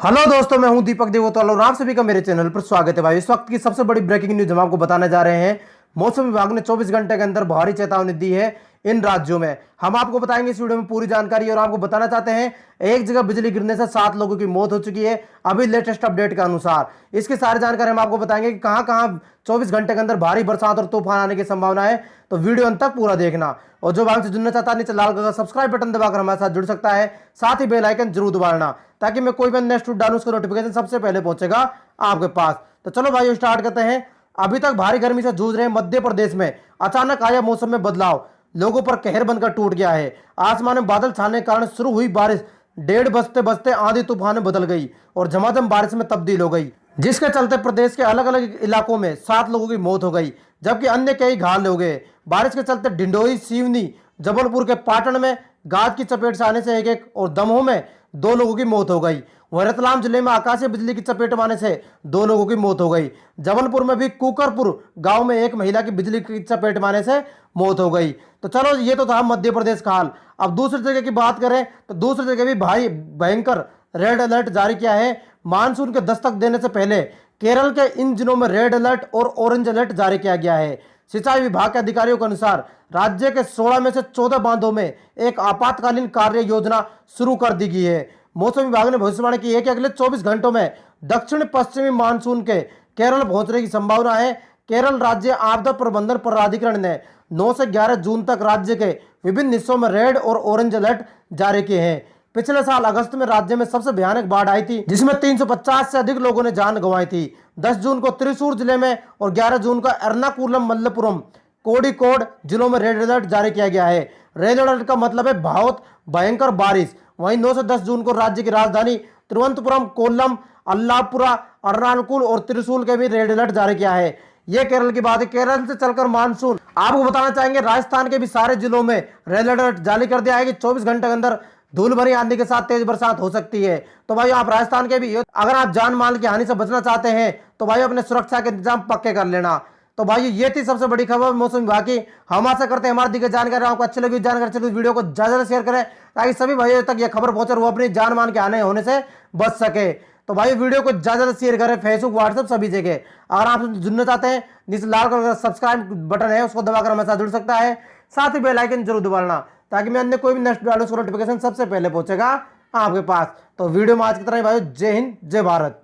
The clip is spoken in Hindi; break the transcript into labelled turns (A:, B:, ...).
A: हेलो दोस्तों, मैं हूं दीपक देवोत्तल और आप सभी का मेरे चैनल पर स्वागत है। भाई, इस वक्त की सबसे बड़ी ब्रेकिंग न्यूज हम आपको बताने जा रहे हैं। मौसम विभाग ने 24 घंटे के अंदर भारी चेतावनी दी है इन राज्यों में। हम आपको बताएंगे इस वीडियो में पूरी जानकारी और आपको बताना चाहते हैं एक जगह बिजली गिरने से 7 लोगों की मौत हो चुकी है अभी लेटेस्ट अपडेट के अनुसार। इसकी सारी जानकारी हम आपको बताएंगे कि कहां कहां 24 घंटे के अंदर भारी बरसात और तूफान आने की संभावना है। तो वीडियो अंत तक पूरा देखना और जो भाग से जुड़ना चाहता है नीचे लाल कलर का सब्सक्राइब बटन दबाकर हमारे साथ जुड़ सकता है। साथ ही बेल आइकन जरूर दबाना ताकि मैं कोई भी नेक्स्ट डालूं उसका नोटिफिकेशन सबसे पहले पहुंचेगा आपके पास। तो चलो भाई स्टार्ट करते हैं। अभी तक भारी गर्मी से जूझ रहे मध्य प्रदेश में अचानक आया मौसम में बदलाव लोगों पर कहर बनकर टूट गया है। आसमान में बादल छाने के कारण शुरू हुई बारिश डेढ़ बजते बजते आंधी तूफान में बदल गई और झमाझम बारिश में तब्दील हो गई, जिसके चलते प्रदेश के अलग अलग इलाकों में 7 लोगों की मौत हो गई जबकि अन्य कई घायल हो गए। बारिश के चलते डिंडोरी, सिवनी, जबलपुर के पाटन में गाज की चपेट से आने से एक और दमोह में 2 लोगों की मौत हो गई। वहीं रतलाम जिले में आकाशीय बिजली की चपेट में आने से 2 लोगों की मौत हो गई। जबलपुर में भी कुकरपुर गांव में एक महिला की बिजली की चपेट में आने से मौत हो गई। तो चलो ये तो था मध्य प्रदेश का हाल। अब दूसरी जगह की बात करें तो दूसरी जगह भी भाई भयंकर रेड अलर्ट जारी किया है। मानसून के दस्तक देने से पहले केरल के इन जिलों में रेड अलर्ट और ऑरेंज अलर्ट जारी किया गया है। सिंचाई विभाग के अधिकारियों के अनुसार राज्य के 16 में से 14 बांधों में एक आपातकालीन कार्य योजना शुरू कर दी गई है। मौसम विभाग ने भविष्यवाणी की है कि अगले 24 घंटों में दक्षिण पश्चिमी मानसून के केरल पहुंचने की संभावना है। केरल राज्य आपदा प्रबंधन प्राधिकरण ने 9 से 11 जून तक राज्य के विभिन्न हिस्सों में रेड और ऑरेंज अलर्ट जारी किए हैं। पिछले साल अगस्त में राज्य में सबसे भयानक बाढ़ आई थी जिसमें 350 से अधिक लोगों ने जान गंवाई थी। 10 जून को त्रिशूर जिले में और 11 जून को एर्नाकुलम, मल्लपुरम, कोड़िकोड जिलों में रेड अलर्ट जारी किया गया है। रेड अलर्ट का मतलब है बहुत भयंकर बारिश। वहीं 9 से 10 जून को राज्य की राजधानी तिरुवनंतपुरम, कोल्लम, अल्लापुरा, अर्नाकुल और त्रिशूल के भी रेड अलर्ट जारी किया है। यह केरल की बात है। केरल से चलकर मानसून आपको बताना चाहेंगे राजस्थान के भी सारे जिलों में रेड अलर्ट जारी कर दिया है कि 24 घंटे के अंदर धूल भरी आंधी के साथ तेज बरसात हो सकती है। तो भाई आप राजस्थान के भी अगर आप जान माल की हानि से बचना चाहते हैं तो भाई अपने सुरक्षा के इंतजाम पक्के कर लेना। तो भाई ये थी सबसे बड़ी खबर मौसम विभाग की। हम आशा करते हैं हमारी दी गई जानकारी आपको अच्छी लगी। जानकारी चलो वीडियो को ज्यादा शेयर करें ताकि सभी भाइयों तक ये खबर पहुंचे और वो अपनी जान मान के हानि होने से बच सके। तो भाई वीडियो को ज्यादा शेयर करें फेसबुक, व्हाट्सएप सभी जगह। अगर आप जुड़ना चाहते हैं नीचे लाल कलर का सब्सक्राइब बटन है उसको दबाकर हमारे साथ जुड़ सकता है। साथ ही बेल आइकन जरूर दबाना ताकि मैं अन्य कोई भी नेक्स्ट डालूं उसका नोटिफिकेशन सबसे पहले पहुंचेगा आपके पास। तो वीडियो में आज की तरह भाई जय हिंद, जय भारत।